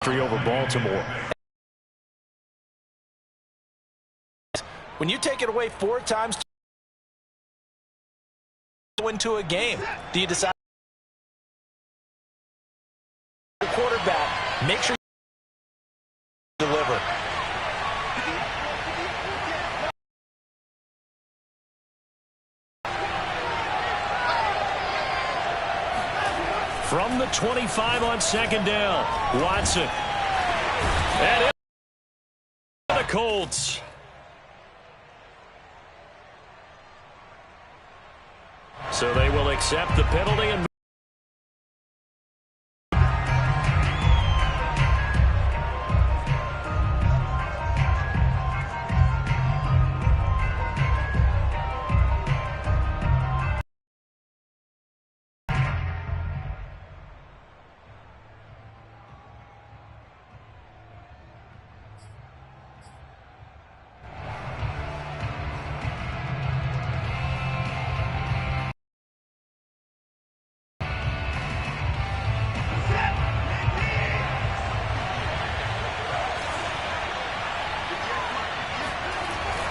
over Baltimore. When you take it away 4 times into a game, do you decide the quarterback, make sure you deliver? From the 25 on second down, Watson. And the Colts. So they will accept the penalty and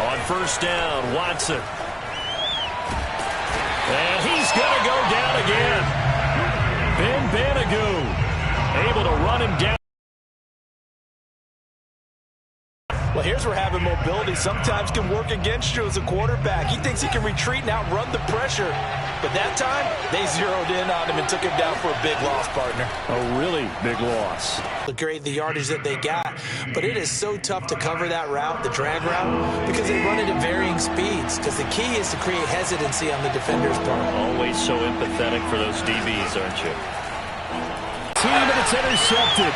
on first down, Watson. And he's going to go down again. Ben Banagoo able to run him down. Well, here's where having mobility sometimes can work against you as a quarterback. He thinks he can retreat and outrun the pressure. But that time, they zeroed in on him and took him down for a big loss, partner. A really big loss. Great, the yardage that they got. But it is so tough to cover that route, the drag route, because they run it at varying speeds. Because the key is to create hesitancy on the defender's part. Always so empathetic for those DBs, aren't you? And it's intercepted.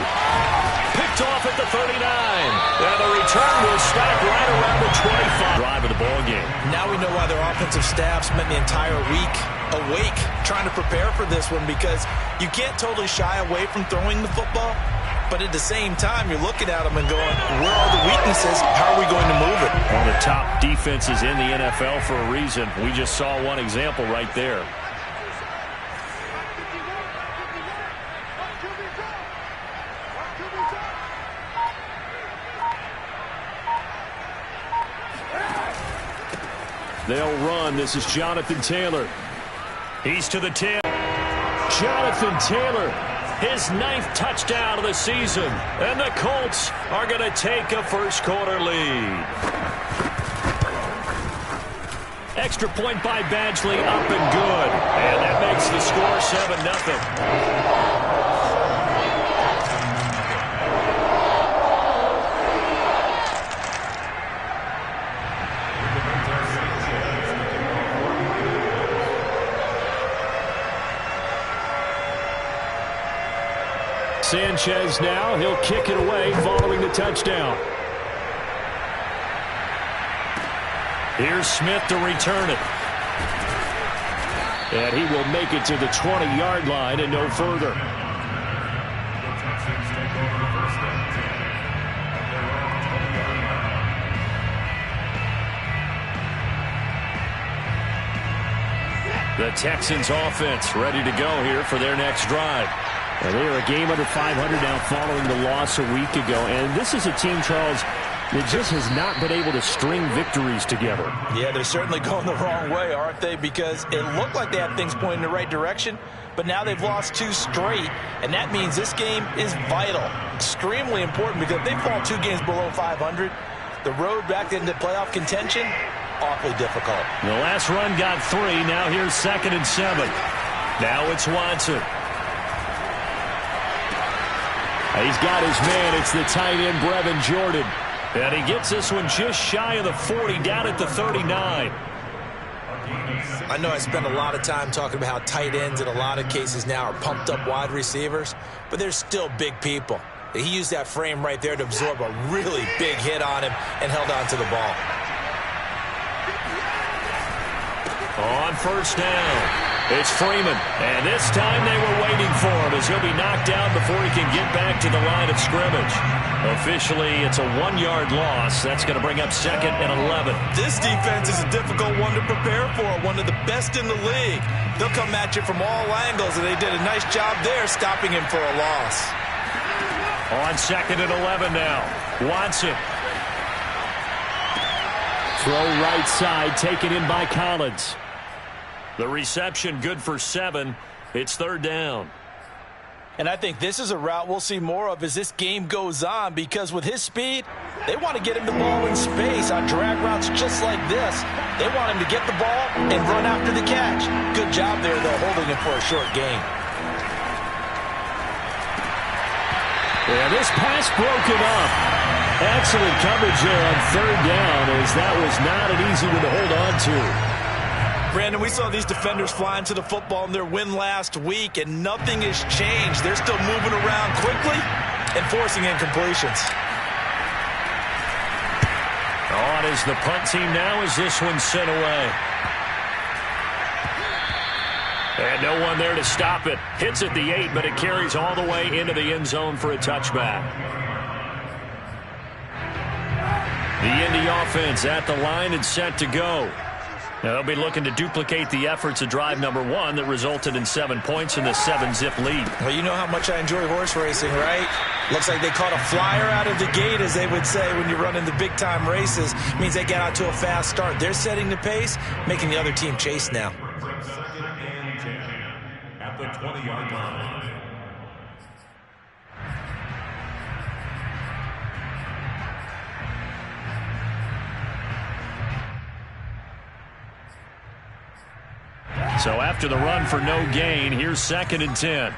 Picked off at the 39. And the return will stop right around the 25. Drive of the ball game. Now we know why their offensive staff spent the entire week awake trying to prepare for this one, because you can't totally shy away from throwing the football, but at the same time you're looking at them and going, where are the weaknesses? How are we going to move it? One of the top defenses in the NFL for a reason. We just saw one example right there. They'll run. This is Jonathan Taylor. He's to the 10. Jonathan Taylor, his 9th touchdown of the season. And the Colts are going to take a first-quarter lead. Extra point by Badgley, up and good. And that makes the score 7-0. Sanchez now, he'll kick it away following the touchdown. Here's Smith to return it. And he will make it to the 20-yard line and no further. The Texans offense ready to go here for their next drive. Well, they are a game under 500 now following the loss a week ago. And this is a team, Charles, that just has not been able to string victories together. Yeah, they're certainly going the wrong way, aren't they? Because it looked like they had things pointing in the right direction, but now they've lost 2 straight, and that means this game is vital, extremely important, because if they fall 2 games below 500, the road back into playoff contention, awfully difficult. The last run got 3. Now here's 2nd and 7. Now it's Watson. He's got his man. It's the tight end, Brevin Jordan. And he gets this one just shy of the 40, down at the 39. I know I spend a lot of time talking about how tight ends in a lot of cases now are pumped up wide receivers, but they're still big people. He used that frame right there to absorb a really big hit on him and held on to the ball. On first down, it's Freeman. And this time they were waiting for him as he'll be knocked down before he can get back to the line of scrimmage. Officially, it's a 1-yard loss. That's going to bring up 2nd and 11. This defense is a difficult one to prepare for, one of the best in the league. They'll come at you from all angles, and they did a nice job there stopping him for a loss. On 2nd and 11 now. Watson. Throw right side, taken in by Collins. The reception good for 7. It's 3rd down. And I think this is a route we'll see more of as this game goes on, because with his speed, they want to get him the ball in space on drag routes just like this. They want him to get the ball and run after the catch. Good job there, though, holding him for a short gain. Yeah, this pass broken up. Excellent coverage there on 3rd down, as that was not an easy one to hold on to. Brandon, we saw these defenders flying to the football in their win last week, and nothing has changed. They're still moving around quickly and forcing incompletions. On is the punt team now as this one's sent away. And no one there to stop it. Hits at the 8, but it carries all the way into the end zone for a touchback. The Indy offense at the line and set to go. Now they'll be looking to duplicate the efforts of drive number 1 that resulted in 7 points in the 7-zip lead. Well, you know how much I enjoy horse racing, right? Looks like they caught a flyer out of the gate, as they would say when you're running the big-time races. It means they get out to a fast start. They're setting the pace, making the other team chase now. 2nd and 10 at the 20-yard line. So after the run for no gain, here's 2nd and 10.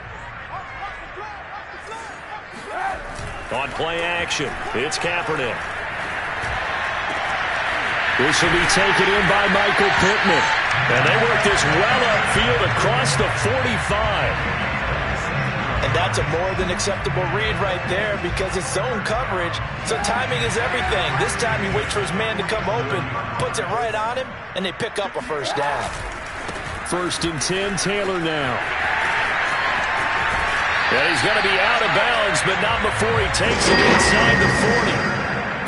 On play action, it's Kaepernick. This will be taken in by Michael Pittman. And they work this well upfield across the 45. And that's a more than acceptable read right there, because it's zone coverage, so timing is everything. This time he waits for his man to come open, puts it right on him, and they pick up a 1st down. 1st and 10, Taylor now. And he's going to be out of bounds, but not before he takes it inside the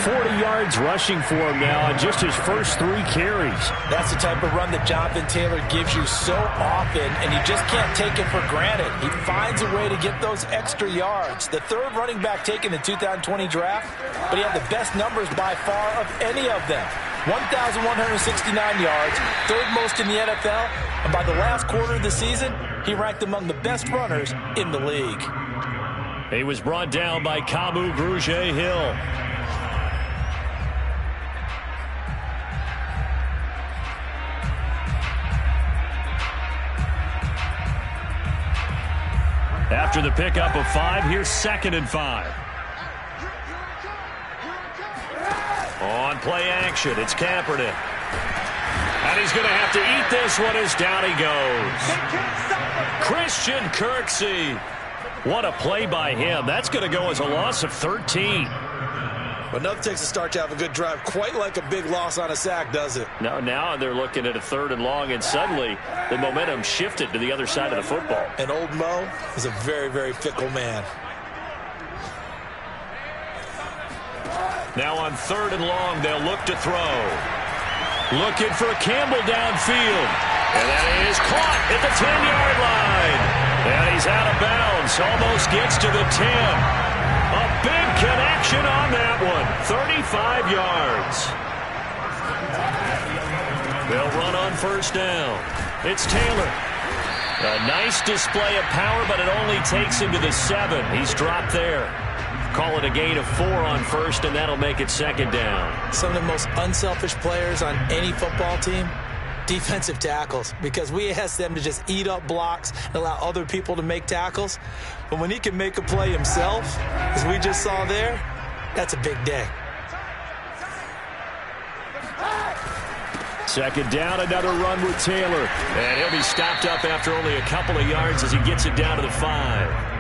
40. 40 yards rushing for him now on just his first 3 carries. That's the type of run that Jonathan Taylor gives you so often, and you just can't take it for granted. He finds a way to get those extra yards. The 3rd running back taken in the 2020 draft, but he had the best numbers by far of any of them. 1,169 yards, 3rd most in the NFL, and by the last quarter of the season, he ranked among the best runners in the league. He was brought down by Kamu Grugier-Hill. After the pickup of 5, here's 2nd and 5. On play action, it's Kaepernick. And he's going to have to eat this one as down he goes. Christian Kirksey. What a play by him. That's going to go as a loss of 13. But nothing takes a start to have a good drive quite like a big loss on a sack, does it? No, now they're looking at a 3rd and long, and suddenly the momentum shifted to the other side of the football. And old Mo is a very, very fickle man. Now on 3rd and long, they'll look to throw. Looking for Campbell downfield. And that is caught at the 10-yard line. And he's out of bounds. Almost gets to the 10. A big connection on that one. 35 yards. They'll run on 1st down. It's Taylor. A nice display of power, but it only takes him to the 7. He's dropped there. Call it a gain of 4 on 1st, and that'll make it 2nd down. Some of the most unselfish players on any football team, defensive tackles, because we ask them to just eat up blocks and allow other people to make tackles. But when he can make a play himself, as we just saw there, that's a big day. 2nd down, another run with Taylor. And he'll be stopped up after only a couple of yards as he gets it down to the 5.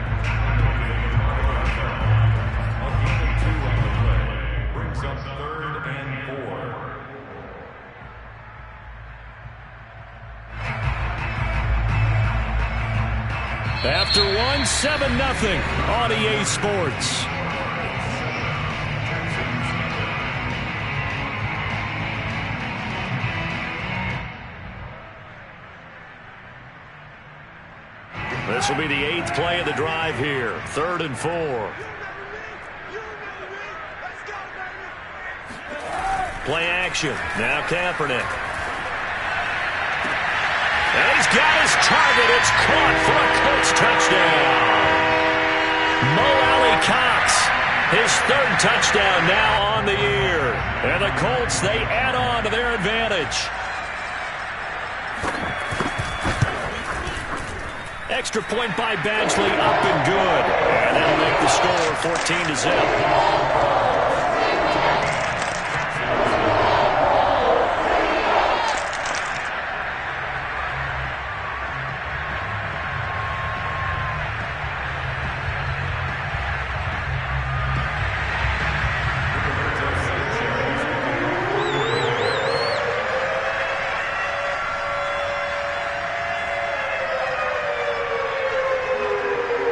After 1, 7-0 on EA Sports. This will be the 8th play of the drive here. 3rd and 4. Play action. Now Kaepernick. And he's got his target. It's caught for a Colts touchdown. Mo Alley-Cox, his third touchdown now on the year. And the Colts, they add on to their advantage. Extra point by Badgley, up and good. And that'll make the score 14-0.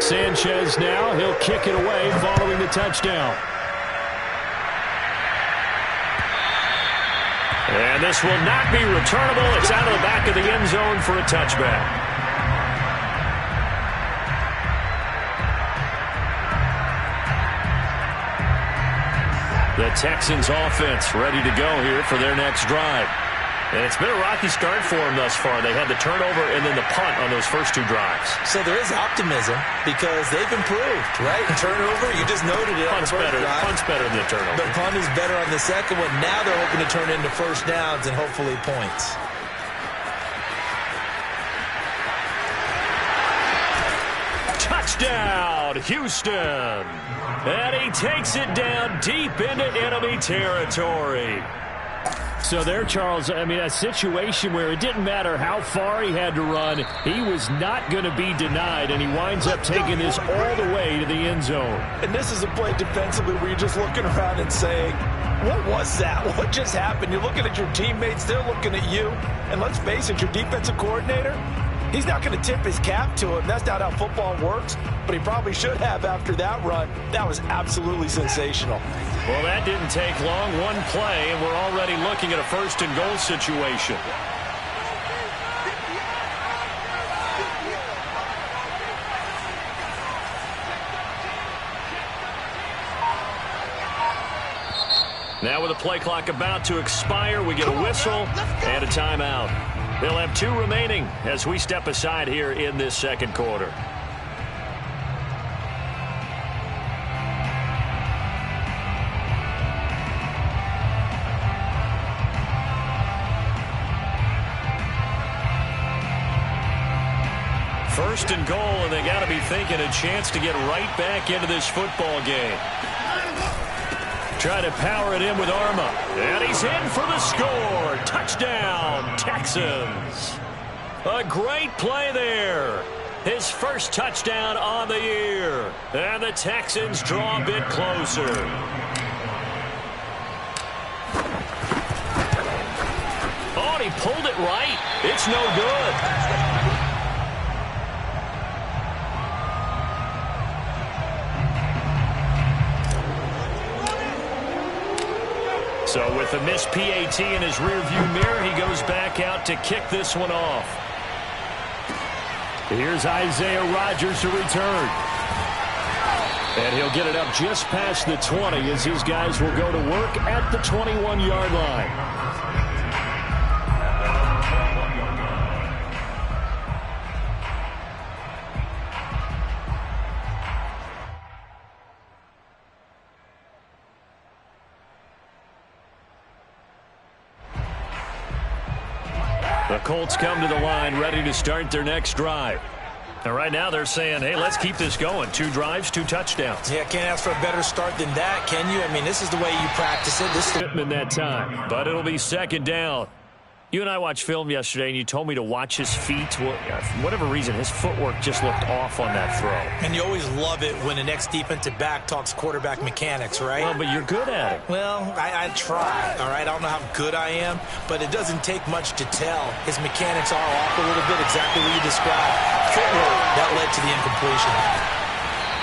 Sanchez now, he'll kick it away following the touchdown. And this will not be returnable. It's out of the back of the end zone for a touchback. The Texans offense ready to go here for their next drive. And it's been a rocky start for them thus far. They had the turnover and then the punt on those first two drives. So there is optimism because they've improved, right? Turnover, you just noted it. Punt's better. Punt's better than the turnover. The punt is better on the second one. Now they're hoping to turn into first downs and hopefully points. Touchdown, Houston. And he takes it down deep into enemy territory. So there, Charles, I mean, a situation where it didn't matter how far he had to run, he was not going to be denied, and he winds up taking this all the way to the end zone. And this is a play defensively where you're just looking around and saying, what was that? What just happened? You're looking at your teammates, they're looking at you, and let's face it, your defensive coordinator, he's not going to tip his cap to him. That's not how football works, but he probably should have after that run. That was absolutely sensational. Well, that didn't take long. One play, and we're already looking at a first-and-goal situation. Now with the play clock about to expire, we get a whistle and a timeout. They'll have two remaining as we step aside here in this second quarter. First and goal, and they got to be thinking a chance to get right back into this football game. Try to power it in with Arma. And he's in for the score. Touchdown, Texans. A great play there. His first touchdown on the year. And the Texans draw a bit closer. Oh, and he pulled it right. It's no good. So with a missed PAT in his rearview mirror, he goes back out to kick this one off. Here's Isaiah Rodgers to return. And he'll get it up just past the 20 as his guys will go to work at the 21-yard line. The Colts come to the line ready to start their next drive. And right now they're saying, hey, let's keep this going. 2 drives, 2 touchdowns. Yeah, can't ask for a better start than that, can you? I mean, this is the way you practice it. This is in that time, but it'll be second down. You and I watched film yesterday, and you told me to watch his feet. Well, for whatever reason, his footwork just looked off on that throw. And you always love it when the next defensive back talks quarterback mechanics, right? Well, but you're good at it. Well, I try, all right? I don't know how good I am, but it doesn't take much to tell. His mechanics are off a little bit, exactly what you described. Footwork, that led to the incompletion.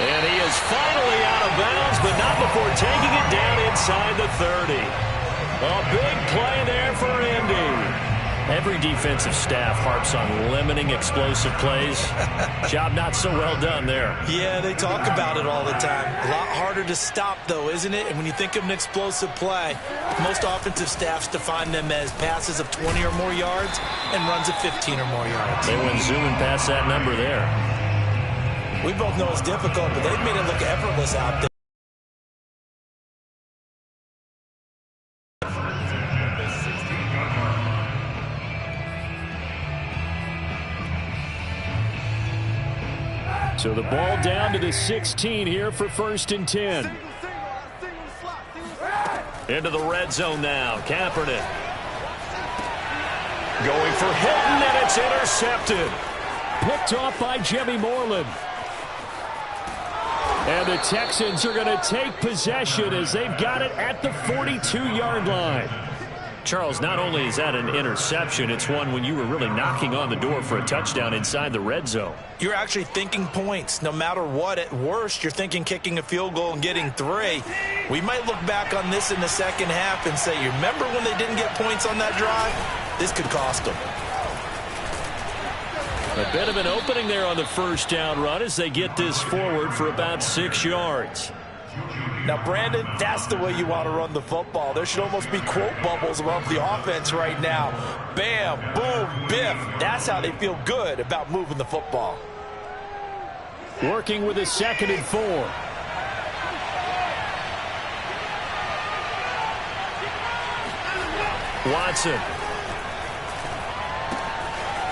And he is finally out of bounds, but not before taking it down inside the 30. A big play there for Indy. Every defensive staff harps on limiting explosive plays. Job not so well done there. Yeah, they talk about it all the time. A lot harder to stop, though, isn't it? And when you think of an explosive play, most offensive staffs define them as passes of 20 or more yards and runs of 15 or more yards. They went zooming past that number there. We both know it's difficult, but they've made it look effortless out there. So the ball down to the 16 here for 1st and 10. Into the red zone now. Kaepernick. Going for Hilton, and it's intercepted. Picked off by Jimmy Moreland. And the Texans are going to take possession as they've got it at the 42-yard line. Charles, not only is that an interception, it's one when you were really knocking on the door for a touchdown inside the red zone. You're actually thinking points. No matter what, at worst, you're thinking kicking a field goal and getting 3. We might look back on this in the second half and say, you remember when they didn't get points on that drive? This could cost them. A bit of an opening there on the first down run as they get this forward for about 6 yards. Now, Brandon, that's the way you want to run the football. There should almost be quote bubbles above the offense right now. Bam, boom, biff. That's how they feel good about moving the football. Working with a 2nd and 4. Watson.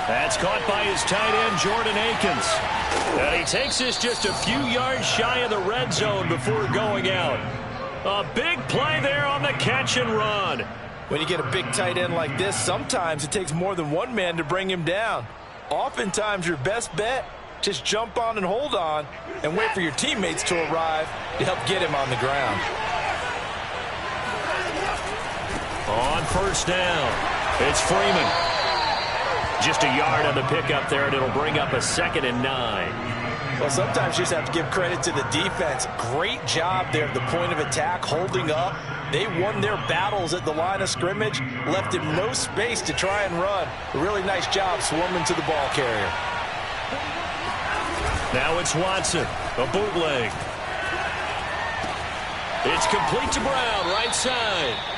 That's caught by his tight end, Jordan Akins. And he takes this just a few yards shy of the red zone before going out. A big play there on the catch and run. When you get a big tight end like this, sometimes it takes more than one man to bring him down. Oftentimes, your best bet, just jump on and hold on and wait for your teammates to arrive to help get him on the ground. On 1st down, it's Freeman. Just a yard on the pickup there, and it'll bring up a 2nd and 9. Well, sometimes you just have to give credit to the defense. Great job there at the point of attack, holding up. They won their battles at the line of scrimmage, left him no space to try and run. A really nice job swarming to the ball carrier. Now it's Watson, a bootleg. It's complete to Brown, right side.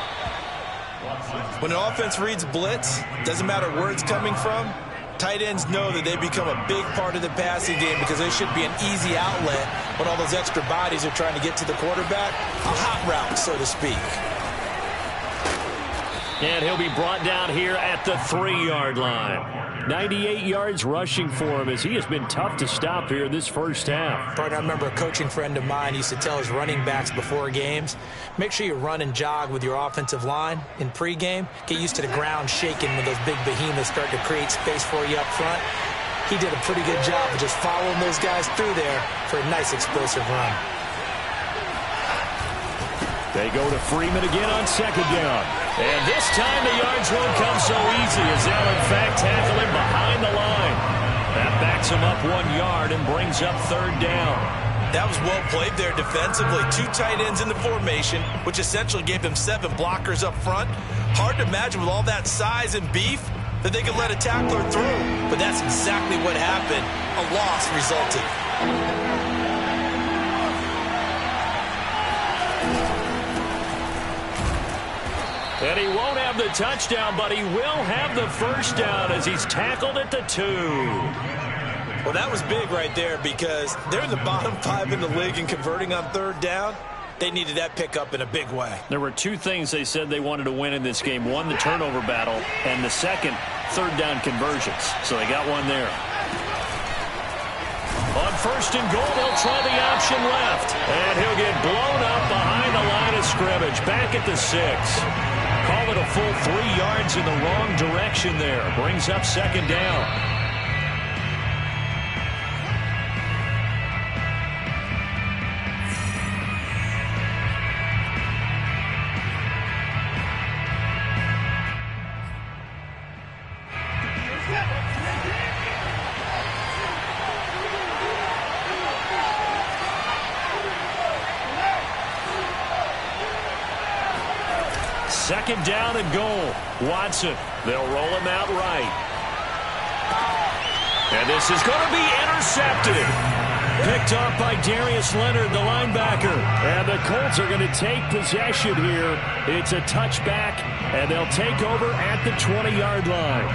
When an offense reads blitz, doesn't matter where it's coming from, tight ends know that they become a big part of the passing game because they should be an easy outlet when all those extra bodies are trying to get to the quarterback. A hot route, so to speak. And he'll be brought down here at the 3-yard line. 98 yards rushing for him as he has been tough to stop here this first half. Partner, I remember a coaching friend of mine used to tell his running backs before games, make sure you run and jog with your offensive line in pregame. Get used to the ground shaking when those big behemoths start to create space for you up front. He did a pretty good job of just following those guys through there for a nice explosive run. They go to Freeman again on 2nd down. And this time the yards won't come so easy as they'll in fact tackle him behind the line. That backs him up 1 yard and brings up 3rd down. That was well played there defensively. 2 tight ends in the formation, which essentially gave them 7 blockers up front. Hard to imagine with all that size and beef that they could let a tackler through. But that's exactly what happened. A loss resulted. And he won't have the touchdown, but he will have the 1st down as he's tackled at the 2. Well, that was big right there because they're in the bottom 5 in the league in converting on 3rd down. They needed that pickup in a big way. There were 2 things they said they wanted to win in this game. One, the turnover battle, and the second, 3rd down conversions. So they got one there. On 1st and goal, they'll try the option left. And he'll get blown up behind the line of scrimmage, back at the 6. Call it a full 3 yards in the wrong direction there. Brings up 2nd down. Second down and goal. Watson. They'll roll him out right. And this is going to be intercepted. Picked off by Darius Leonard, the linebacker. And the Colts are going to take possession here. It's a touchback, and they'll take over at the 20-yard line.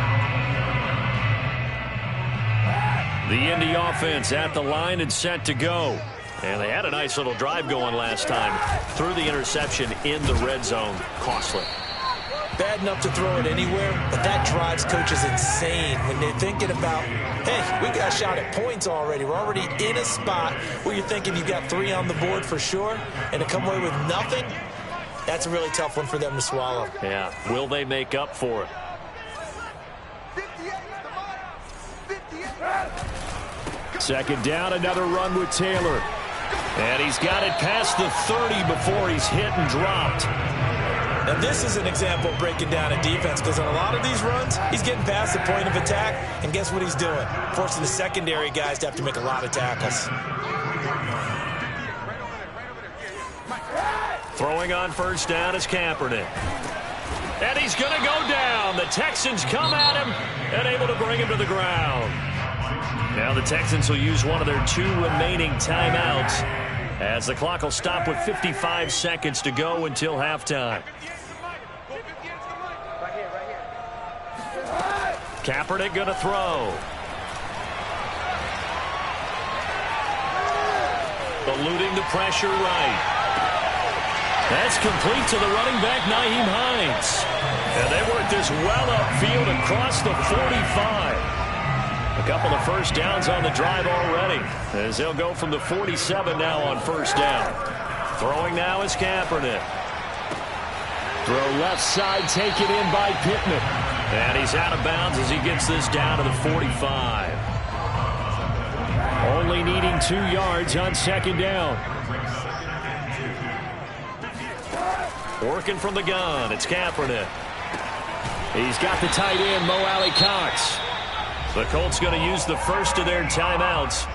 The Indy offense at the line and set to go. And they had a nice little drive going last time. Threw the interception in the red zone. Costly. Bad enough to throw it anywhere, but that drives coaches insane when they're thinking about, hey, we got a shot at points already. We're already in a spot where you're thinking you've got 3 on the board for sure, and to come away with nothing, that's a really tough one for them to swallow. Yeah, will they make up for it? Second down, another run with Taylor. And he's got it past the 30 before he's hit and dropped. Now, this is an example of breaking down a defense, because on a lot of these runs, he's getting past the point of attack, and guess what he's doing? Forcing the secondary guys to have to make a lot of tackles. Throwing on first down is Kaepernick. And he's going to go down. The Texans come at him and able to bring him to the ground. Now the Texans will use one of their 2 remaining timeouts, as the clock will stop with 55 seconds to go until halftime. Kaepernick going to throw. Eluding the pressure right. That's complete to the running back, Nyheim Hines. And they work this well upfield across the 45. A couple of first downs on the drive already, as they'll go from the 47 now on first down. Throwing now is Kaepernick. Throw left side, taken in by Pittman. And he's out of bounds as he gets this down to the 45. Only needing 2 yards on second down. Working from the gun, it's Kaepernick. He's got the tight end, Mo Alley-Cox. The Colts going to use the first of their timeouts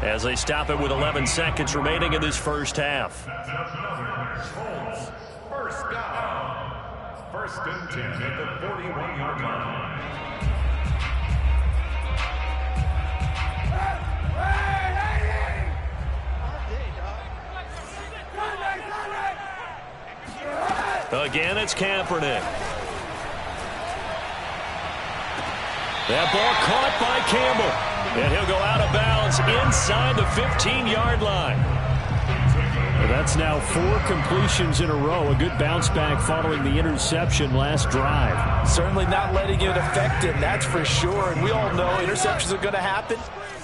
as they stop it with 11 seconds remaining in this first half. Colts, first down. First and 10 at the 41-yard line. Again, it's Kaepernick. That ball caught by Campbell. And he'll go out of bounds inside the 15-yard line. Well, that's now 4 completions in a row. A good bounce back following the interception last drive. Certainly not letting it affect him, that's for sure. And we all know interceptions are going to happen.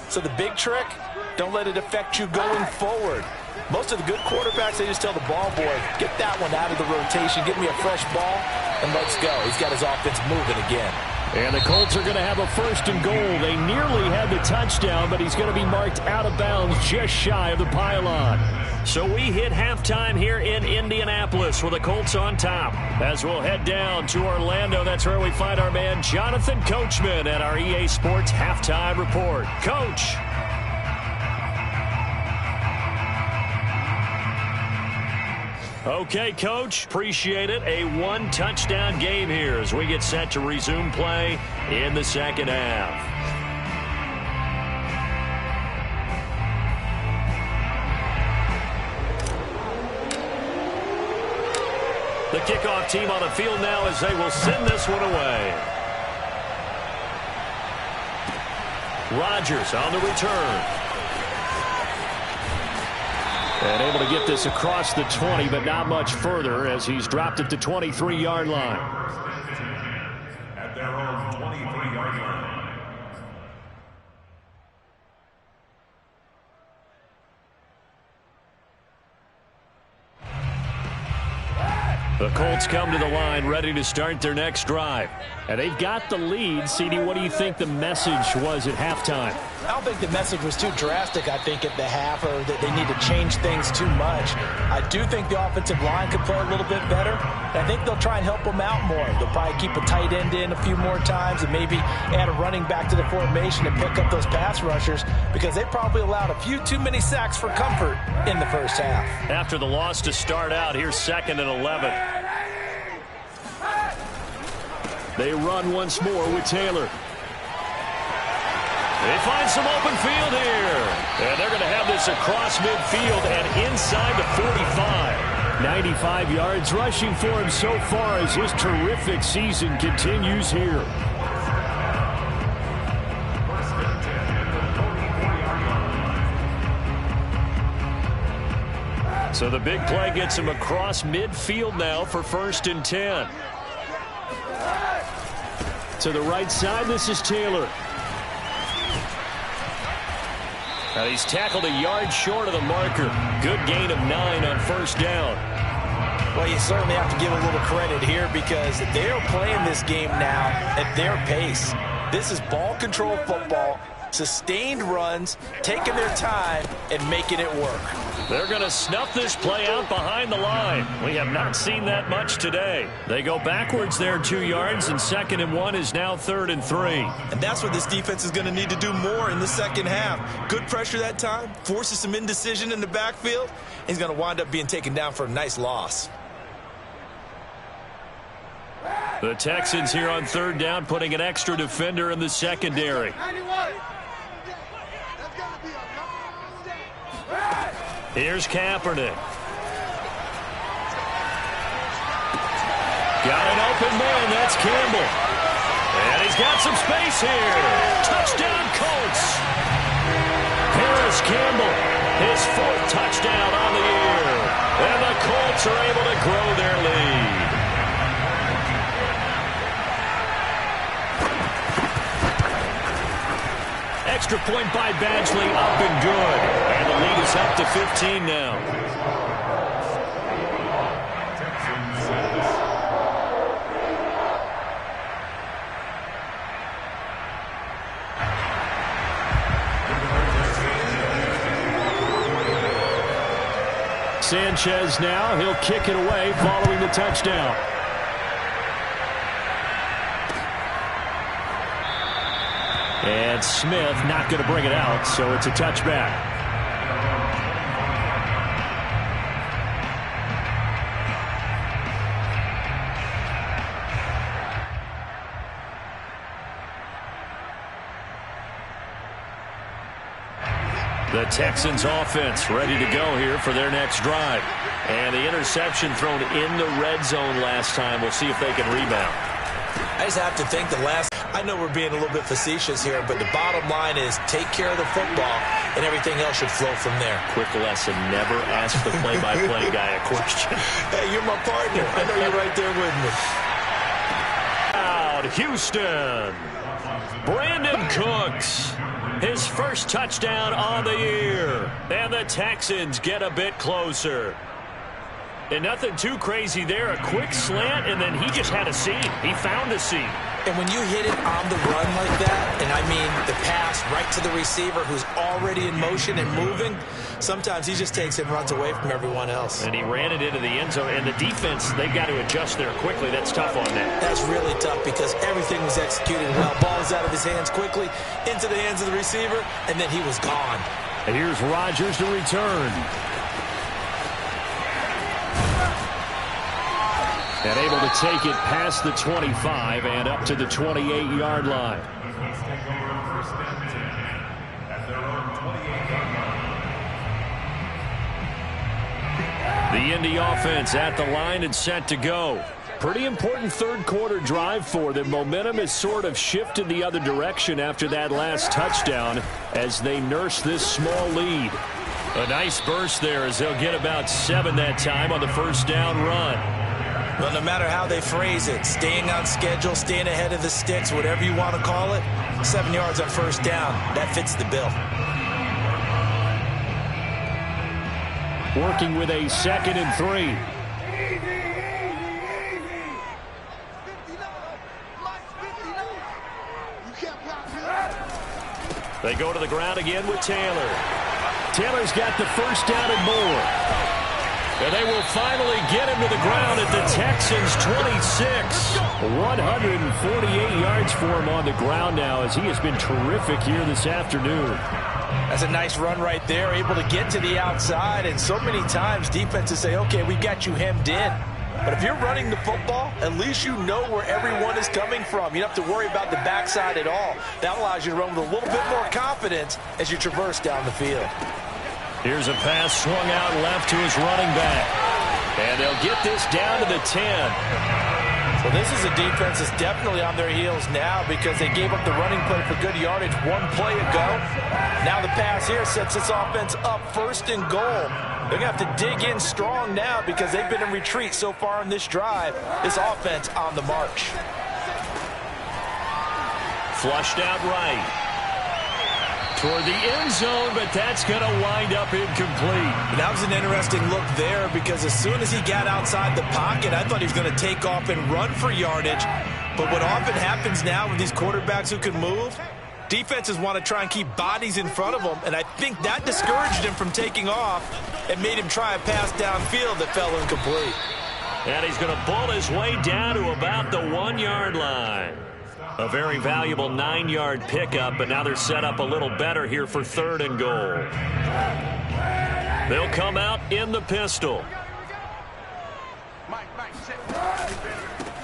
So the big trick, don't let it affect you going forward. Most of the good quarterbacks, they just tell the ball boy, get that one out of the rotation, give me a fresh ball, and let's go. He's got his offense moving again. And the Colts are going to have a first and goal. They nearly had the touchdown, but he's going to be marked out of bounds just shy of the pylon. So we hit halftime here in Indianapolis with the Colts on top. As we'll head down to Orlando, that's where we find our man Jonathan Coachman at our EA Sports Halftime Report. Coach. Okay, Coach, appreciate it. A 1-touchdown game here as we get set to resume play in the second half. The kickoff team on the field now as they will send this one away. Rodgers on the return. And able to get this across the 20, but not much further as he's dropped at the 23-yard line. At their own 23-yard line. The Colts come to the line ready to start their next drive. And they've got the lead. CD, what do you think the message was at halftime? I don't think the message was too drastic, I think, at the half, or that they need to change things too much. I do think the offensive line could play a little bit better. And I think they'll try and help them out more. They'll probably keep a tight end in a few more times and maybe add a running back to the formation and pick up those pass rushers, because they probably allowed a few too many sacks for comfort in the first half. After the loss to start out, here's 2nd and 11. They run once more with Taylor. They find some open field here. And they're going to have this across midfield and inside the 45. 95 yards rushing for him so far as his terrific season continues here. So the big play gets him across midfield now for 1st and 10. To the right side, this is Taylor. Now he's tackled a yard short of the marker. Good gain of 9 on 1st down. Well, you certainly have to give a little credit here because they're playing this game now at their pace. This is ball control football, sustained runs, taking their time, and making it work. They're going to snuff this play out behind the line. We have not seen that much today. They go backwards there 2 yards, and 2nd and 1 is now 3rd and 3. And that's what this defense is going to need to do more in the second half. Good pressure that time, forces some indecision in the backfield. He's going to wind up being taken down for a nice loss. The Texans here on 3rd down, putting an extra defender in the secondary. Here's Kaepernick. Got an open man. That's Campbell. And he's got some space here. Touchdown, Colts. Paris Campbell, his 4th touchdown on the year. And the Colts are able to grow their lead. Extra point by Badgley, up and good. And the lead is up to 15 now. Sanchez now, he'll kick it away following the touchdown. And Smith not going to bring it out, so it's a touchback. The Texans offense ready to go here for their next drive. And the interception thrown in the red zone last time. We'll see if they can rebound. I just have to think I know we're being a little bit facetious here, but the bottom line is take care of the football, and everything else should flow from there. Quick lesson, never ask the play-by-play guy a question. Hey, you're my partner. I know you're right there with me. Out, Houston. Brandon Cooks, his 1st touchdown on the year. And the Texans get a bit closer. And nothing too crazy there. A quick slant, and then he just had a seam. He found a seam. And when you hit it on the run like that, and I mean the pass right to the receiver who's already in motion and moving, sometimes he just takes it and runs away from everyone else. And he ran it into the end zone. And the defense, they've got to adjust there quickly. That's tough on them. That's really tough because everything was executed well. Ball is out of his hands quickly, into the hands of the receiver, and then he was gone. And here's Rodgers to return. And able to take it past the 25 and up to the 28-yard line. The Indy offense at the line and set to go. Pretty important 3rd quarter drive for them. Momentum has sort of shifted the other direction after that last touchdown as they nurse this small lead. A nice burst there as they'll get about 7 that time on the 1st down run. Well, no matter how they phrase it, staying on schedule, staying ahead of the sticks, whatever you want to call it, 7 yards on 1st down, that fits the bill. Working with a 2nd and 3. They go to the ground again with Taylor. Taylor's got the 1st down and more. And they will finally get him to the ground at the Texans' 26. 148 yards for him on the ground now as he has been terrific here this afternoon. That's a nice run right there, able to get to the outside. And so many times defenses say, okay, we got you hemmed in. But if you're running the football, at least you know where everyone is coming from. You don't have to worry about the backside at all. That allows you to run with a little bit more confidence as you traverse down the field. Here's a pass swung out left to his running back. And they'll get this down to the 10. So this is a defense that's definitely on their heels now because they gave up the running play for good yardage one play ago. Now the pass here sets this offense up 1st and goal. They're going to have to dig in strong now because they've been in retreat so far in this drive. This offense on the march. Flushed out right. Toward the end zone, but that's going to wind up incomplete. And that was an interesting look there because as soon as he got outside the pocket, I thought he was going to take off and run for yardage. But what often happens now with these quarterbacks who can move, defenses want to try and keep bodies in front of them, and I think that discouraged him from taking off and made him try a pass downfield that fell incomplete. And he's going to bull his way down to about the 1-yard line. A very valuable 9-yard pickup, but now they're set up a little better here for 3rd and goal. They'll come out in the pistol.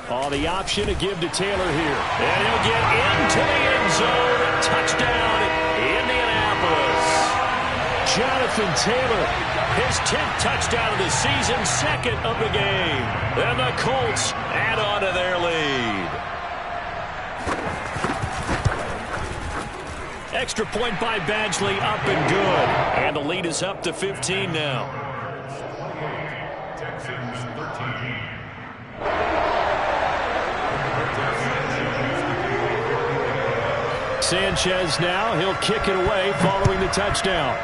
Oh, the option to give to Taylor here. And he'll get into the end zone. Touchdown, Indianapolis. Jonathan Taylor, his 10th touchdown of the season, 2nd of the game. And the Colts add on to their lead. Extra point by Badgley, up and good. And the lead is up to 15 now. Sanchez now, he'll kick it away following the touchdown.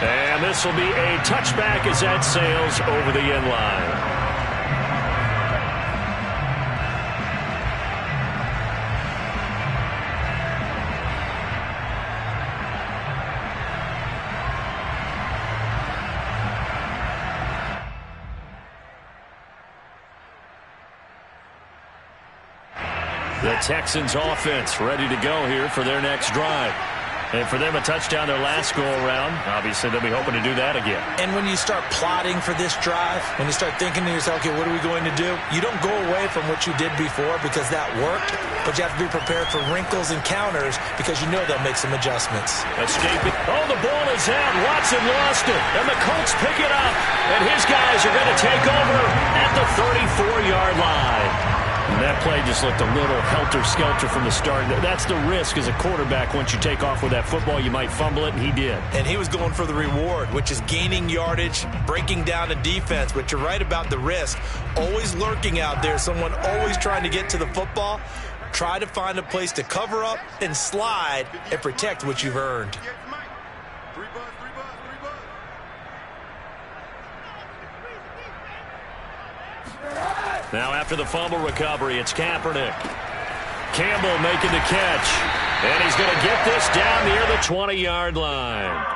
And this will be a touchback as that sails over the end line. The Texans offense ready to go here for their next drive. And for them, a touchdown their last go-around. Obviously, they'll be hoping to do that again. And when you start plotting for this drive, when you start thinking to yourself, okay, what are we going to do? You don't go away from what you did before because that worked, but you have to be prepared for wrinkles and counters because you know they'll make some adjustments. Escaping. Oh, the ball is out. Watson lost it. And the Colts pick it up. And his guys are going to take over at the 34-yard line. And that play just looked a little helter-skelter from the start. That's the risk as a quarterback. Once you take off with that football, you might fumble it, and he did. And he was going for the reward, which is gaining yardage, breaking down a defense. But you're right about the risk. Always lurking out there, someone always trying to get to the football. Try to find a place to cover up and slide and protect what you've earned. Now after the fumble recovery, it's Kaepernick. Campbell making the catch. And he's going to get this down near the 20-yard line.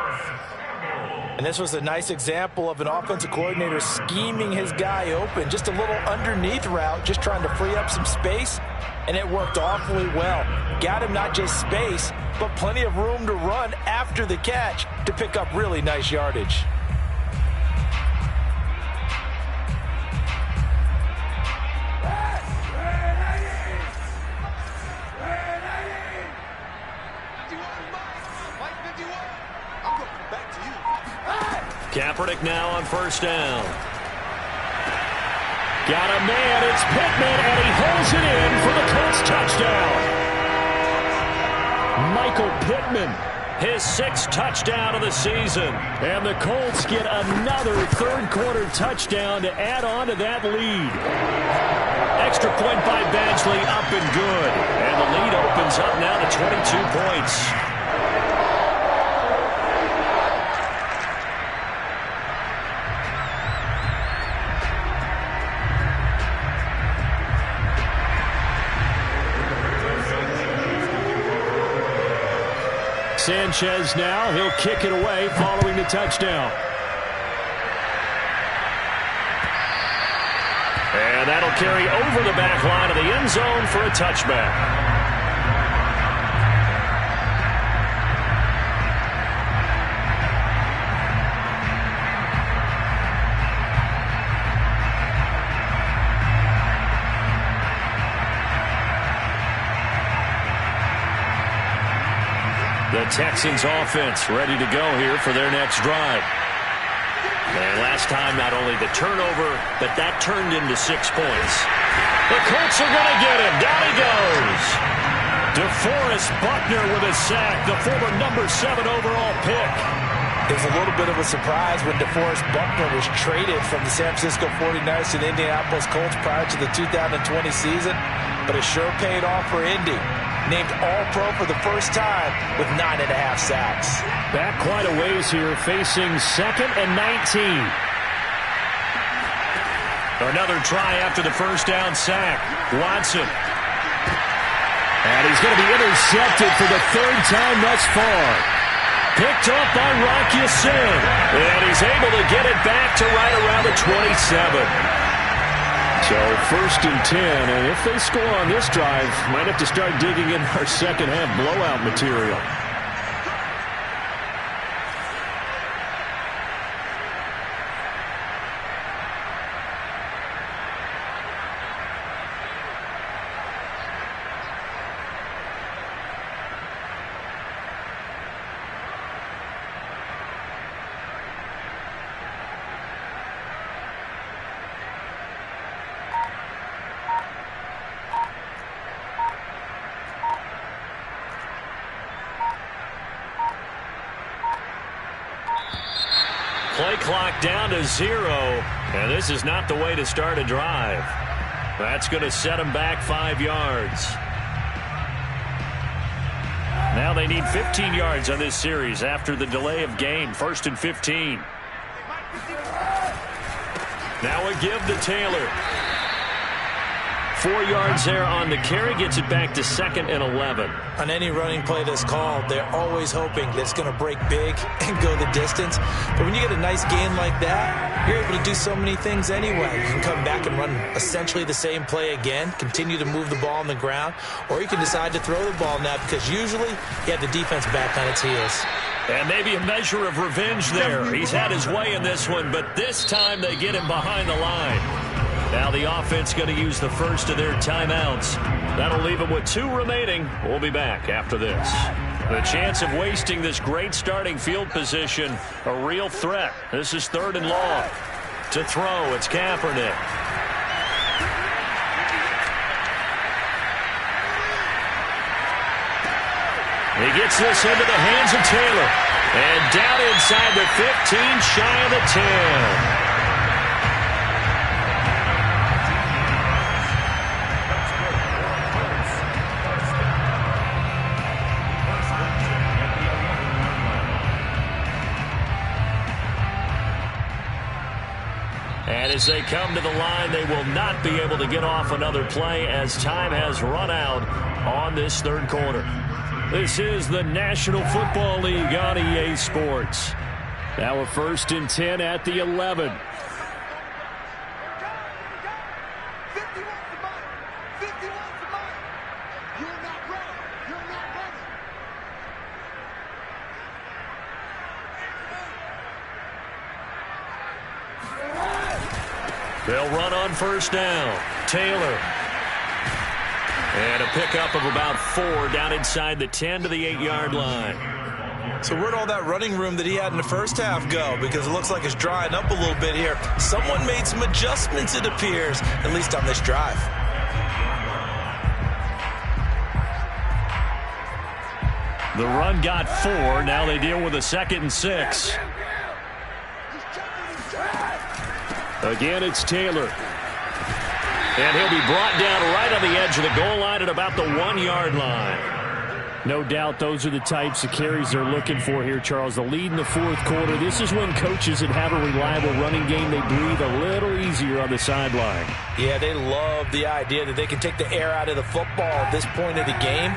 And this was a nice example of an offensive coordinator scheming his guy open. Just a little underneath route, just trying to free up some space. And it worked awfully well. Got him not just space, but plenty of room to run after the catch to pick up really nice yardage. Kaepernick now on 1st down. Got a man, it's Pittman, and he holds it in for the Colts touchdown. Michael Pittman, his 6th touchdown of the season. And the Colts get another 3rd-quarter touchdown to add on to that lead. Extra point by Badgley, up and good. And the lead opens up now to 22 points. Sanchez now, he'll kick it away following the touchdown. And that'll carry over the back line of the end zone for a touchback. Texans offense ready to go here for their next drive. And last time, not only the turnover, but that turned into 6 points. The Colts are going to get him. Down he goes. DeForest Buckner with a sack, the former number 7 overall pick. It was a little bit of a surprise when DeForest Buckner was traded from the San Francisco 49ers to the Indianapolis Colts prior to the 2020 season, but it sure paid off for Indy. Named All-Pro for the first time with 9.5 sacks. Back quite a ways here, facing 2nd and 19. Another try after the first down sack. Watson. And he's going to be intercepted for the 3rd time thus far. Picked up by Rock Ya-Sin. And he's able to get it back to right around the 27. So 1st and 10, and if they score on this drive, might have to start digging in our second half blowout material. Play clock down to 0, and this is not the way to start a drive. That's going to set them back 5 yards. Now they need 15 yards on this series after the delay of game. 1st and 15. Now a give to Taylor. 4 yards there on the carry, gets it back to 2nd and 11. On any running play that's called, they're always hoping that it's going to break big and go the distance. But when you get a nice gain like that, you're able to do so many things anyway. You can come back and run essentially the same play again, continue to move the ball on the ground, or you can decide to throw the ball now because usually you have the defense back on its heels. And maybe a measure of revenge there. He's had his way in this one, but this time they get him behind the line. Now the offense going to use the first of their timeouts. That'll leave them with 2 remaining. We'll be back after this. The chance of wasting this great starting field position, a real threat. This is 3rd and long. To throw, it's Kaepernick. He gets this into the hands of Taylor. And down inside the 15, shy of the 10. And as they come to the line, they will not be able to get off another play as time has run out on this 3rd quarter. This is the National Football League on EA Sports. Now a 1st and 10 at the 11. They'll run on 1st down. Taylor. And a pickup of about 4 down inside the 10 to the 8-yard line. So where'd all that running room that he had in the first half go? Because it looks like it's drying up a little bit here. Someone made some adjustments, it appears, at least on this drive. The run got 4. Now they deal with a 2nd and 6. Again, it's Taylor. And he'll be brought down right on the edge of the goal line at about the 1-yard line. No doubt those are the types of carries they're looking for here, Charles. The lead in the 4th quarter. This is when coaches that have a reliable running game, they breathe a little easier on the sideline. Yeah, they love the idea that they can take the air out of the football at this point of the game.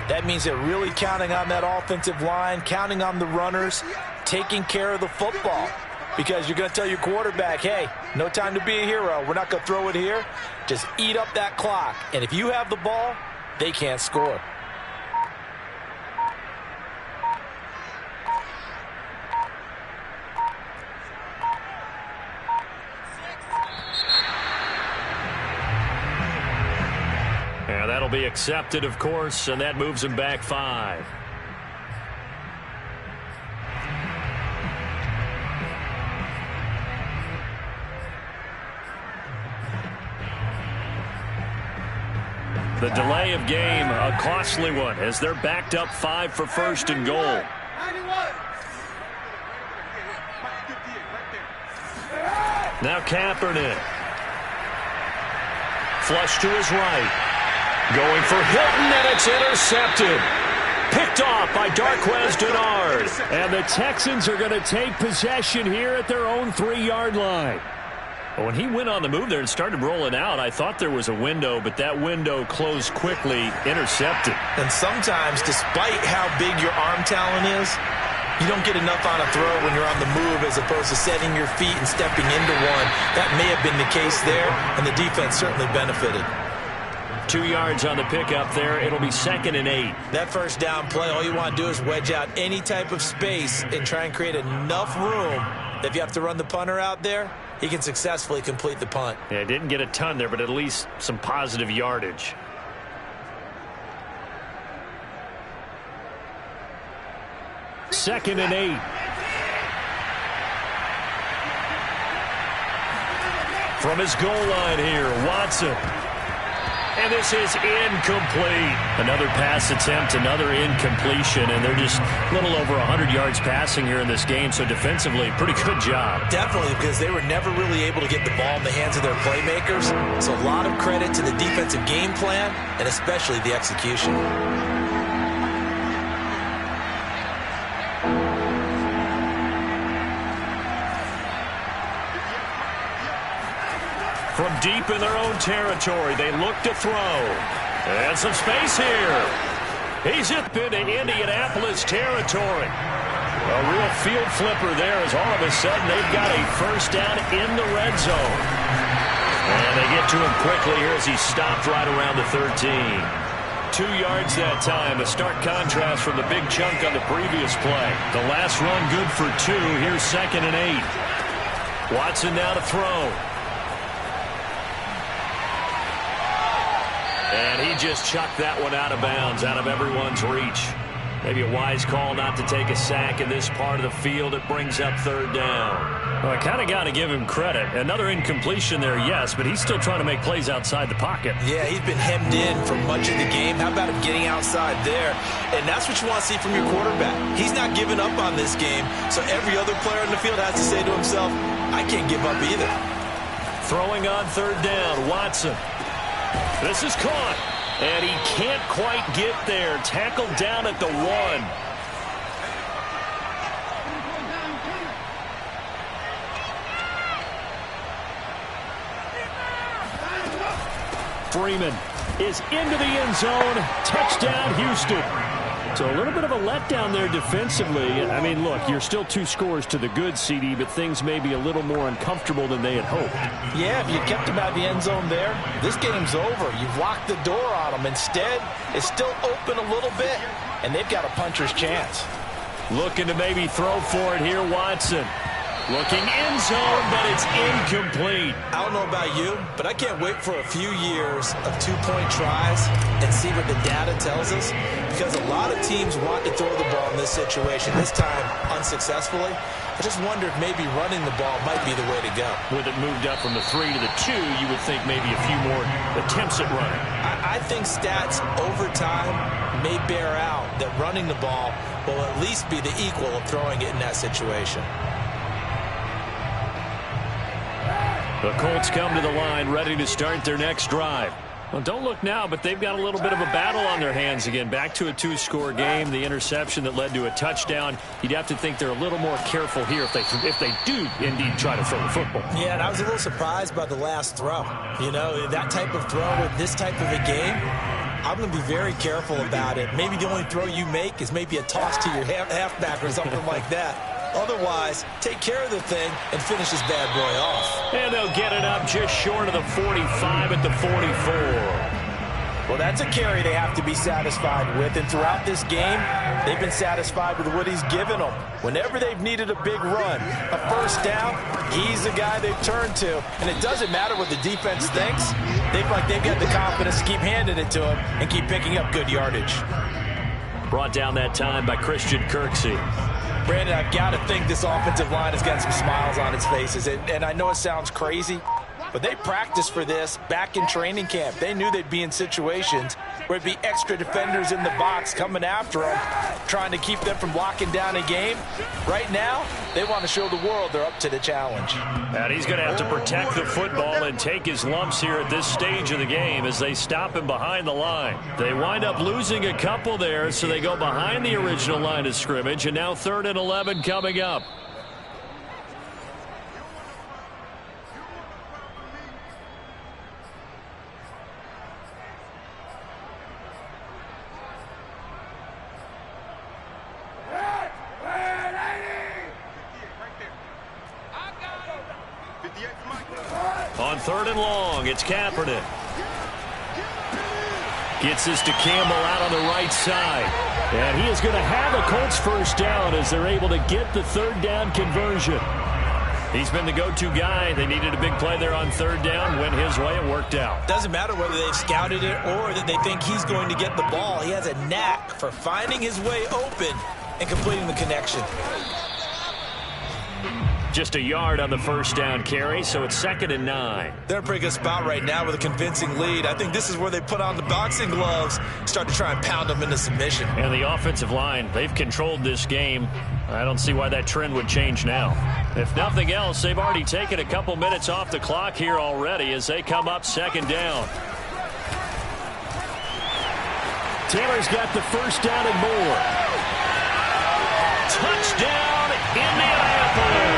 That means they're really counting on that offensive line, counting on the runners, taking care of the football. Because you're going to tell your quarterback, hey, no time to be a hero. We're not going to throw it here. Just eat up that clock. And if you have the ball, they can't score. And that'll be accepted, of course, and that moves him back 5. The delay of game, a costly one, as they're backed up 5 for first and goal. Now Kaepernick. Flush to his right. Going for Hilton, and it's intercepted. Picked off by Darquez Denard. And the Texans are going to take possession here at their own 3-yard line. When he went on the move there and started rolling out, I thought there was a window, but that window closed quickly, intercepted. And sometimes, despite how big your arm talent is, you don't get enough on a throw when you're on the move as opposed to setting your feet and stepping into one. That may have been the case there, and the defense certainly benefited. 2 yards on the pickup there. It'll be 2nd and 8. That first down play, all you want to do is wedge out any type of space and try and create enough room that if you have to run the punter out there, he can successfully complete the punt. Yeah, didn't get a ton there, but at least some positive yardage. Second and 8. From his goal line here, Watson. And this is incomplete. Another pass attempt, another incompletion, and they're just a little over 100 yards passing here in this game, so defensively, pretty good job. Definitely, because they were never really able to get the ball in the hands of their playmakers, so a lot of credit to the defensive game plan, and especially the execution. From deep in their own territory, they look to throw. And some space here. He's up into Indianapolis territory. A real field flipper there as all of a sudden they've got a first down in the red zone. And they get to him quickly here as he stopped right around the 13. 2 yards that time, a stark contrast from the big chunk on the previous play. The last run good for 2. Here's 2nd and 8. Watson now to throw. And he just chucked that one out of bounds, out of everyone's reach. Maybe a wise call not to take a sack in this part of the field. It brings up 3rd down. Well, I kind of got to give him credit. Another incompletion there, yes, but he's still trying to make plays outside the pocket. Yeah, he's been hemmed in for much of the game. How about him getting outside there? And that's what you want to see from your quarterback. He's not giving up on this game, so every other player in the field has to say to himself, I can't give up either. Throwing on 3rd down, Watson. This is caught, and he can't quite get there. Tackled down at the 1. Freeman is into the end zone. Touchdown, Houston. So a little bit of a letdown there defensively. I mean, look, you're still 2 scores to the good, CD, but things may be a little more uncomfortable than they had hoped. Yeah, if you kept him out of the end zone there, this game's over. You've locked the door on him. Instead, it's still open a little bit, and they've got a puncher's chance. Looking to maybe throw for it here, Watson. Looking end zone, but it's incomplete. I don't know about you, but I can't wait for a few years of 2-point tries and see what the data tells us, because a lot of teams want to throw the ball in this situation, this time unsuccessfully. I just wonder if maybe running the ball might be the way to go. With it moved up from the 3 to the 2, you would think maybe a few more attempts at running. I think stats over time may bear out that running the ball will at least be the equal of throwing it in that situation. The Colts come to the line ready to start their next drive. Well, don't look now, but they've got a little bit of a battle on their hands again. Back to a 2-score game. The interception that led to a touchdown. You'd have to think they're a little more careful here if they do indeed try to throw the football. Yeah, and I was a little surprised by the last throw. You know, that type of throw with this type of a game, I'm going to be very careful about it. Maybe the only throw you make is maybe a toss to your halfback or something like that. Otherwise, take care of the thing and finish this bad boy off. And they'll get it up just short of the 45 at the 44. Well, that's a carry they have to be satisfied with. And throughout this game, they've been satisfied with what he's given them. Whenever they've needed a big run, a first down, he's the guy they've turned to. And it doesn't matter what the defense thinks. They feel like they've got the confidence to keep handing it to him and keep picking up good yardage. Brought down that time by Christian Kirksey. Brandon, I've got to think this offensive line has got some smiles on its faces. And I know it sounds crazy, But they practiced for this back in training camp. They knew they'd be in situations where it'd be extra defenders in the box coming after them, trying to keep them from locking down a game. Right now, they want to show the world they're up to the challenge. And he's going to have to protect the football and take his lumps here at this stage of the game as they stop him behind the line. They wind up losing a couple there, so they go behind the original line of scrimmage, and now 3rd and 11 coming up. On 3rd and long, it's Kaepernick. Gets this to Campbell out on the right side. And he is going to have a Colts first down as they're able to get the 3rd down conversion. He's been the go-to guy. They needed a big play there on 3rd down. Went his way. It worked out. Doesn't matter whether they've scouted it or that they think he's going to get the ball. He has a knack for finding his way open and completing the connection. Just a yard on the first down carry, so it's 2nd and 9. They're in a pretty good spot right now with a convincing lead. I think this is where they put on the boxing gloves, start to try and pound them into submission. And the offensive line, they've controlled this game. I don't see why that trend would change now. If nothing else, they've already taken a couple minutes off the clock here already as they come up 2nd down. Taylor's got the first down and more. Touchdown, Indianapolis.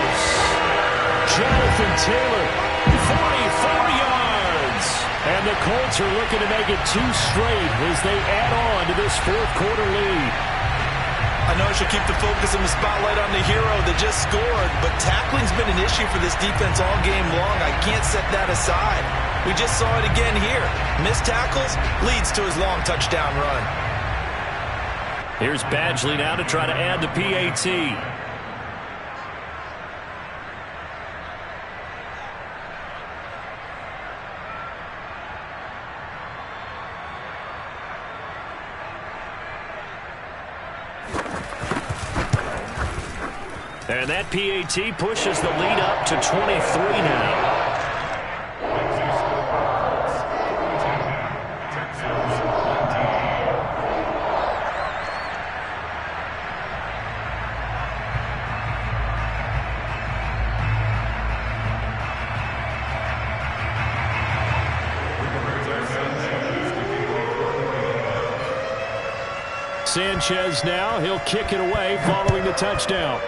Jonathan Taylor, 44 yards. And the Colts are looking to make it 2 straight as they add on to this 4th quarter lead. I know I should keep the focus and the spotlight on the hero that just scored, but tackling's been an issue for this defense all game long. I can't set that aside. We just saw it again here. Missed tackles leads to his long touchdown run. Here's Badgley now to try to add the PAT. And that PAT pushes the lead up to 23 now. Sanchez now, he'll kick it away following the touchdown.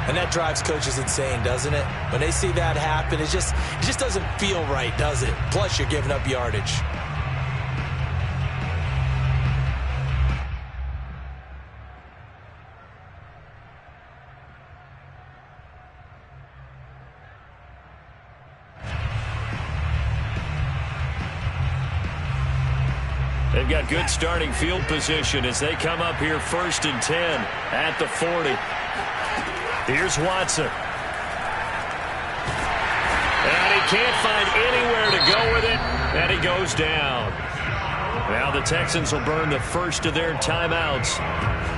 And that drives coaches insane, doesn't it? When they see that happen, it just doesn't feel right, does it? Plus, you're giving up yardage. They've got good starting field position as they come up here 1st and 10 at the 40. Here's Watson. And he can't find anywhere to go with it, and he goes down. Now the Texans will burn the first of their timeouts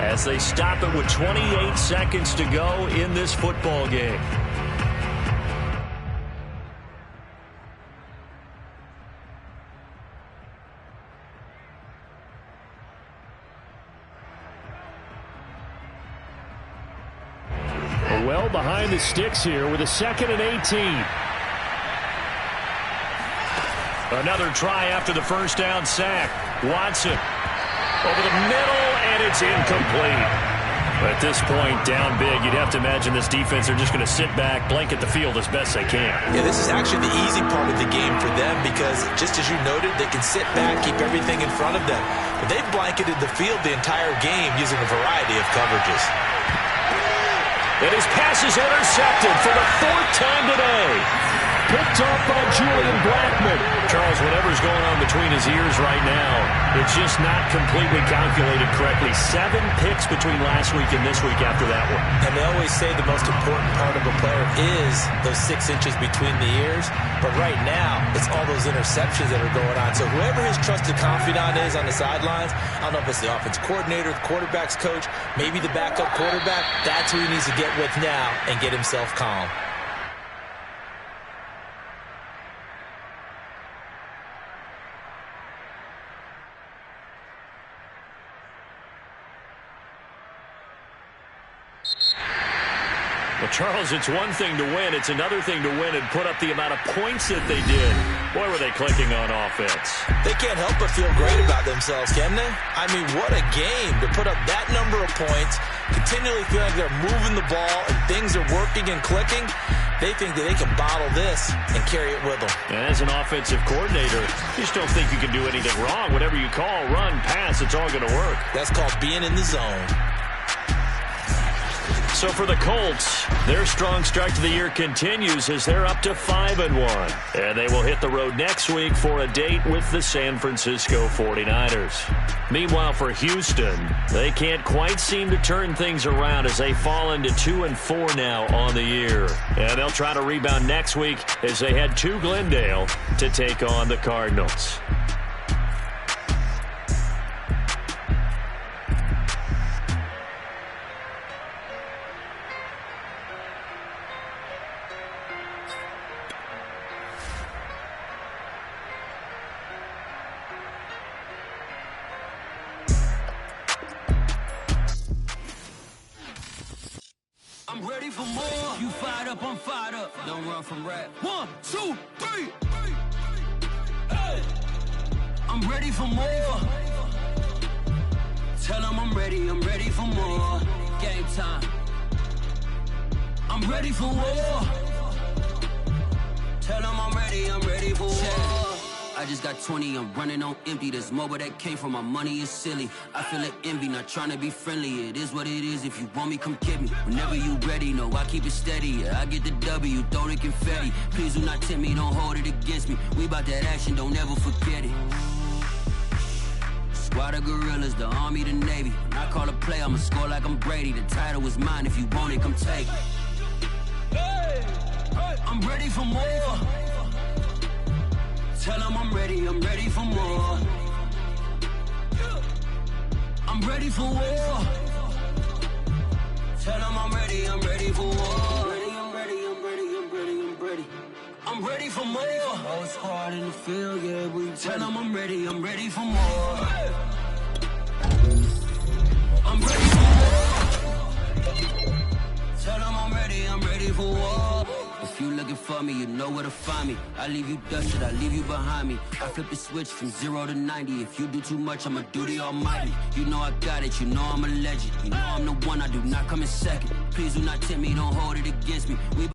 as they stop it with 28 seconds to go in this football game. Well behind the sticks here with a 2nd and 18. Another try after the first down sack. Watson over the middle, and it's incomplete. But at this point, down big, you'd have to imagine this defense are just going to sit back, blanket the field as best they can. Yeah, this is actually the easy part of the game for them because, just as you noted, they can sit back, keep everything in front of them. But they've blanketed the field the entire game using a variety of coverages. And his pass is intercepted for the 4th time today. picked off by Julian Blackmon. Charles, whatever's going on between his ears right now, it's just not completely calculated correctly. 7 picks between last week and this week after that one. And they always say the most important part of a player is those 6 inches between the ears. But right now, it's all those interceptions that are going on. So whoever his trusted confidant is on the sidelines, I don't know if it's the offense coordinator, the quarterback's coach, maybe the backup quarterback, that's who he needs to get with now and get himself calm. Well, Charles, it's one thing to win. It's another thing to win and put up the amount of points that they did. Boy, were they clicking on offense. They can't help but feel great about themselves, can they? I mean, what a game to put up that number of points, continually feel like they're moving the ball and things are working and clicking. They think that they can bottle this and carry it with them. And as an offensive coordinator, you just don't think you can do anything wrong. Whatever you call, run, pass, it's all going to work. That's called being in the zone. So for the Colts, their strong start to the year continues as they're up to 5-1. And they will hit the road next week for a date with the San Francisco 49ers. Meanwhile, for Houston, they can't quite seem to turn things around as they fall into 2-4 now on the year. And they'll try to rebound next week as they head to Glendale to take on the Cardinals. I'm ready for more. You fired up, I'm fired up. Don't run from rap. 1, 2, 3. Hey. I'm ready for more. Tell them I'm ready for more. Game time. I'm ready for war. Tell them I'm ready for war. I just got 20, I'm running on empty. This mobile that came from my money is silly. I feel like envy, not trying to be friendly. It is what it is, if you want me, come get me. Whenever you ready, no, I keep it steady. Yeah, I get the W, throw the confetti. Please do not tempt me, don't hold it against me. We about that action, don't ever forget it. Squad of gorillas, the army, the navy. When I call a play, I'ma score like I'm Brady. The title is mine, if you want it, come take it. Hey, hey. I'm ready for more. Tell them I'm ready for more. I'm ready for war. Tell them I'm ready for war. I'm ready for more. Oh, squad in the field, yeah, we tell them I'm ready for more. I'm ready for war. Tell them I'm ready for war. If you looking for me, you know where to find me. I leave you dusted, I leave you behind me. I flip the switch from 0 to 90. If you do too much, I'ma do the almighty. You know I got it, you know I'm a legend. You know I'm the one, I do not come in second. Please do not tempt me, don't hold it against me. We